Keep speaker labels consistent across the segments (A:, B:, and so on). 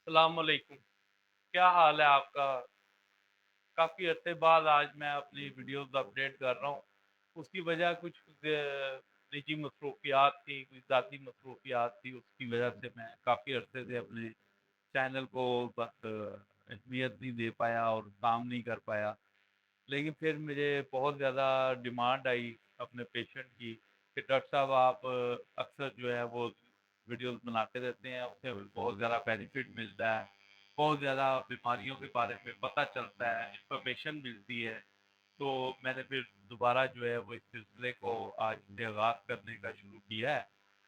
A: अस्सलाम वालेकुम। क्या हाल है आपका? काफ़ी अरसे बाद आज मैं अपनी वीडियोज़ अपडेट कर रहा हूँ। उसकी वजह कुछ निजी मसरूफ़ियात थी, कुछ ज़ाती मसरूफ़ियात थी, उसकी वजह से मैं काफ़ी अरसे से अपने चैनल को बस अहमियत नहीं दे पाया और काम नहीं कर पाया। लेकिन फिर मुझे बहुत ज़्यादा डिमांड आई अपने पेशेंट की कि डॉक्टर साहब आप अक्सर जो है वो वीडियोज़ बनाते रहते हैं, उससे बहुत ज़्यादा बेनिफिट मिलता है, बहुत ज़्यादा बीमारियों के बारे में पता चलता है, इन्फॉर्मेशन मिलती है। तो मैंने फिर दोबारा जो है वो इस सिलसिले को आज से आगाज़ करने का शुरू किया है।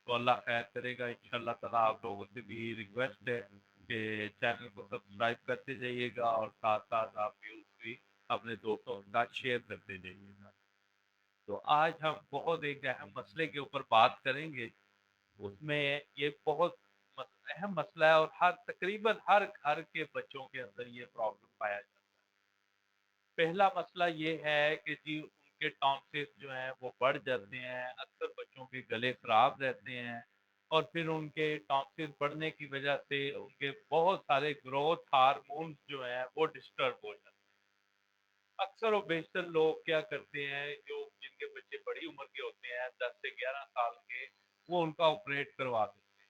A: तो अल्लाह खैर करेगा इंशाअल्लाह ताला। आप लोगों से भी रिक्वेस्ट है कि चैनल को सब्सक्राइब करते जाइएगा और साथ-साथ आप व्यूज़ भी अपने दोस्तों के साथ शेयर करते जाइएगा। तो आज हम बहुत एक अहम मसले के ऊपर बात करेंगे। उसमें ये बहुत अहम मसला है और हर तकरीबन हर घर के बच्चों के अंदर ये प्रॉब्लम पाया जाता है। पहला मसला ये है कि जी उनके टॉन्सिल्स जो हैं वो बढ़ जाते हैं, अक्सर बच्चों के गले खराब रहते हैं और फिर उनके टॉन्सिल्स बढ़ने की वजह से उनके बहुत सारे ग्रोथ हार्मोन्स जो हैं वो डिस्टर्ब हो जाते हैं। अक्सर और बेशतर लोग क्या करते हैं, जो जिनके बच्चे बड़ी उम्र के होते हैं 10 से 11 साल के, वो उनका ऑपरेट करवा देते हैं।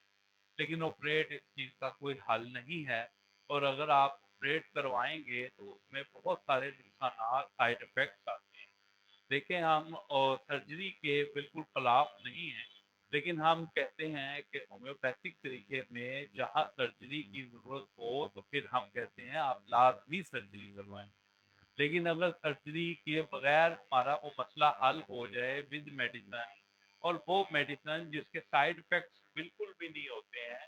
A: लेकिन ऑपरेट इस चीज़ का कोई हल नहीं है और अगर आप ऑपरेट करवाएँगे तो उसमें बहुत सारे नुकसानात, साइड इफ़ेक्ट्स आते हैं। देखें हम और सर्जरी के बिल्कुल खिलाफ नहीं हैं, लेकिन हम कहते हैं कि होम्योपैथिक तरीके में जहाँ सर्जरी की ज़रूरत हो तो फिर हम कहते हैं आप लाज़मी सर्जरी करवाएँ। लेकिन अगर सर्जरी किए बगैर हमारा वो मसला हल हो जाए विद मेडिसिन, और वो मेडिसिन जिसके साइड इफ़ेक्ट्स बिल्कुल भी नहीं होते हैं,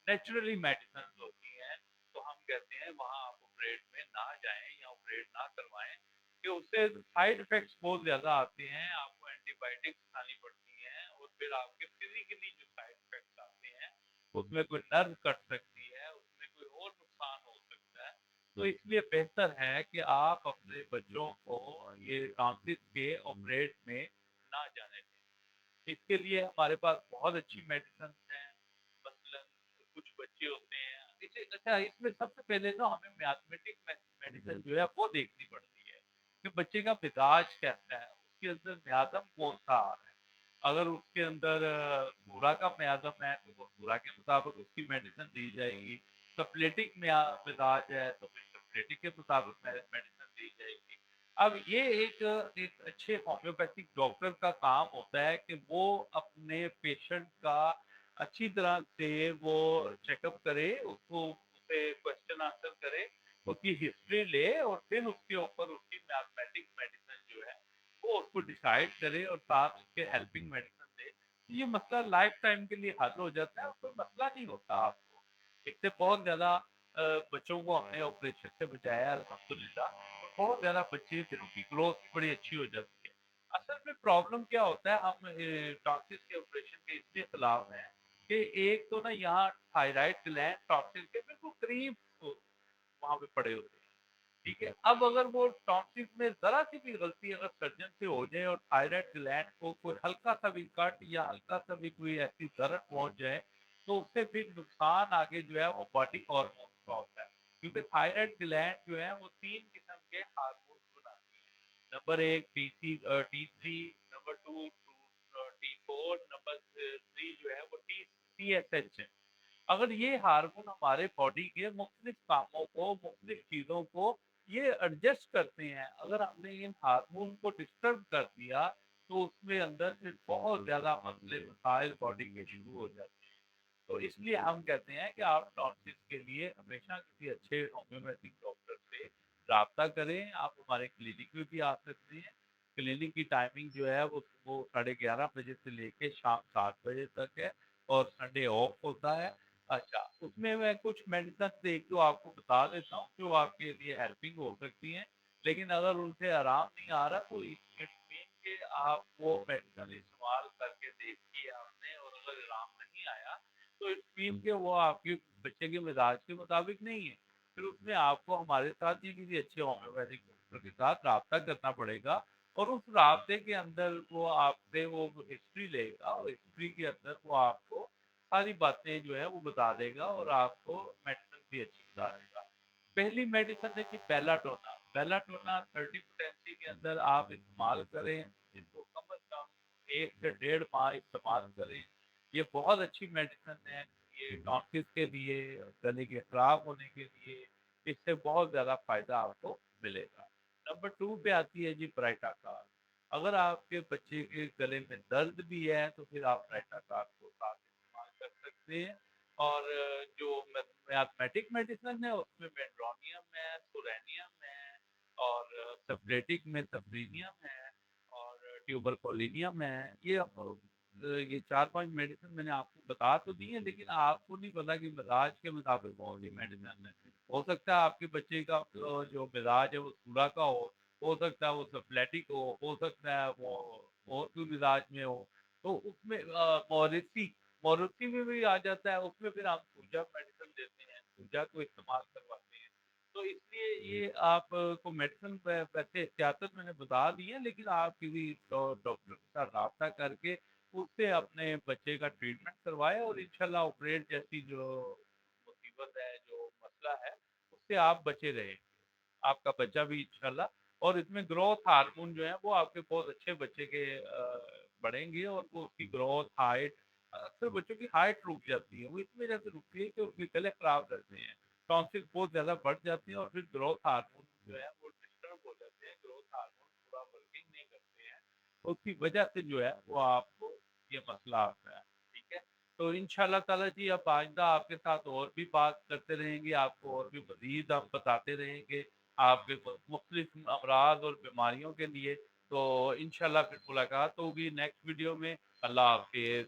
A: नेचुरली मेडिसिन होती हैं, तो हम कहते हैं वहाँ आप ऑपरेट में ना जाएँ या ऑपरेट ना करवाएँ, कि उससे साइड इफ़ेक्ट्स बहुत ज़्यादा आते हैं, आपको एंटीबायोटिक्स खानी पड़ती हैं और फिर आपके फिज़िकली जो साइड इफ़ेक्ट्स आते हैं, उसमें कोई नर्व कट सकती है, उसमें कोई और नुकसान हो सकता है। तो इसलिए बेहतर है कि आप अपने बच्चों को ये टॉन्सिल के ऑपरेट में ना जाने दें। इसके लिए हमारे पास बहुत अच्छी मेडिसिन हैं। मसलन कुछ बच्चे होते हैं इसे अच्छा इसमें सबसे पहले तो हमें मैथमेटिक मेडिसिन जो है वो देखनी पड़ती है कि बच्चे का मिजाज कैसा है, उसके अंदर म्यादम कौन-सा आ रहा है। अगर उसके अंदर भूरा का म्यादम है तो वो भूरा के मुताबिक उसकी मेडिसिन दी जाएगी। सिफिलिटिक मिजाज है तो फिर सिफिलिटिक के मुताबिक मेडिसिन दी जाएगी। अब ये एक अच्छे होम्योपैथिक डॉक्टर का काम होता है कि वो अपने पेशेंट का अच्छी तरह से वो चेकअप करे, उसको उससे क्वेश्चन आंसर करे, उसकी हिस्ट्री ले और फिर उसके ऊपर उसकी मैथमेटिक मेडिसिन जो है वो उसको डिसाइड करे और साथ उसके हेल्पिंग मेडिसिन दे। ये मसला लाइफ टाइम के लिए हल हो जाता है और कोई मसला नहीं होता आपको। इससे बहुत ज़्यादा बच्चों को हमने ऑपरेशन से बचाया अल्हम्दुलिल्लाह, और बहुत ज़्यादा बच्चे फिर उनकी ग्रोथ भी बड़ी अच्छी हो जाती है। असल में प्रॉब्लम क्या होता है, हम टॉन्सिल के ऑपरेशन के इसके खिलाफ हैं कि एक तो ना यहाँ थायराइड ग्लैंड टॉन्सिल के बिल्कुल करीब वहाँ पे पड़े होते हैं। ठीक है, अब अगर वो टॉन्सिल में ज़रा सी भी गलती अगर सर्जन से हो जाए और थायराइड ग्लैंड को कोई हल्का-सा भी कट या हल्का-सा भी कोई ऐसी दर्द पहुँच जाए, तो उससे फिर नुकसान आगे जो है वो बॉडी हार्मोन्स का होता है। क्योंकि थायराइड ग्लैंड जो है वो 3 किस्म के हार्मोन्स बनाती है। Number 1 T3, number 2 T4, number 3 जो है वो TSH है। अगर ये हार्मोन हमारे बॉडी के मुख्तलिफ कामों को, मुख्तलिफ चीज़ों को ये एडजस्ट करते हैं। अगर हमने इन हार्मोन को डिस्टर्ब कर दिया, तो उसमें अंदर फिर बहुत ज़्यादा मसले मसाइल बॉडी के शुरू हो जाते हैं। तो इसलिए हम कहते हैं कि आप टॉन्सिल के लिए हमेशा किसी अच्छे होम्योपैथिक डॉक्टर से राब्ता करें। आप हमारे क्लिनिक में भी आ सकते हैं। क्लिनिक की टाइमिंग जो है वो सुबह 11:30 बजे से लेके शाम 7 बजे तक है और संडे ऑफ होता है। अच्छा, उसमें मैं कुछ मेडिसिन एक दो आपको बता देता हूँ जो आपके लिए हेल्पिंग हो सकती हैं। लेकिन अगर उनसे आराम नहीं आ रहा तो इट मीन कि आप वो मेडिसिन इस्तेमाल करके देखिए आपने और अगर आराम नहीं आया तो इट मीन कि वो आपके बच्चे के मिजाज के मुताबिक नहीं है। फिर उसमें आपको हमारे साथ या किसी अच्छे होम्योपैथिक डॉक्टर के साथ राब्ता करना पड़ेगा और उस राब्ते के अंदर वो आपसे वो हिस्ट्री लेगा और हिस्ट्री के अंदर वो आपको सारी बातें जो है वो बता देगा और आपको मेडिसिन भी अच्छी पहली मेडिसिन है कि बेलाटोना। बेलाटोना 30 पोटेंसी के अंदर आप इस्तेमाल करें, इसको कम से कम 1 से डेढ़ माह इस्तेमाल करें। ये बहुत अच्छी मेडिसिन है, ये टॉन्सिस के लिए, गले के खराब होने के लिए, इससे बहुत ज़्यादा फ़ायदा आपको मिलेगा। नंबर 2 पे आती है जी ब्राइटाकार। अगर आपके बच्चे के गले में दर्द भी है तो फिर आप ब्राइटाकार को साथ इस्तेमाल कर सकते हैं। और जो मैथमेटिक मेडिसिन है उसमें मेट्रोनियम है, सुरेनियम है, और सब्रेटिक में सब्रीनियम है, और ट्यूबरकोलिनियम है। ये 4-5 मेडिसिन मैंने आपको बता तो दी है, लेकिन आपको नहीं पता कि मिजाज के मुताबिक कौन सी मेडिसिन है। हो सकता है आपके बच्चे का जो मिजाज है वो सूरा का हो सकता है वो सप्लेटिक हो सकता है वो और भी मिजाज में हो। तो उसमें मोरुति में भी आ जाता है, उसमें फिर आप पूजा मेडिसिन देते हैं, पूजा को इस्तेमाल करवाते हैं। तो इसलिए ये आपको मेडिसिन वैसे एहतियातन मैंने बता दी है, लेकिन आप किसी डॉक्टर के साथ राब्ता करके उससे अपने बच्चे का ट्रीटमेंट करवाएं, और इंशाल्लाह ऑपरेट जैसी जो मुसीबत है, जो मसला है, उससे आप बचे रहें, आपका बच्चा भी इंशाल्लाह। और इसमें ग्रोथ हार्मोन जो है वो आपके बहुत अच्छे बच्चे के बढ़ेंगे, और वो उसकी ग्रोथ हाइट, अक्सर बच्चों की हाइट रुक जाती है, वो इस वजह से रुकती है कि उनके गले खराब रहते हैं, टॉन्सिल बहुत ज्यादा बढ़ जाती है, और फिर ग्रोथ हार्मोन जो है वो डिस्टर्ब हो जाते हैं, ग्रोथ हार्मोन पूरा वर्किंग नहीं करते हैं, उसकी वजह से जो है वो आपको ये मसला आता है। ठीक है, तो इंशाल्लाह ताला जी अब आइंदा आपके साथ और भी बात करते रहेंगे, आपको और भी मजीद हम बताते रहेंगे आपके मुख्तलिफ अमराज और बीमारियों के लिए। तो इंशाल्लाह फिर मुलाकात होगी नेक्स्ट वीडियो में। अल्लाह हाफिज।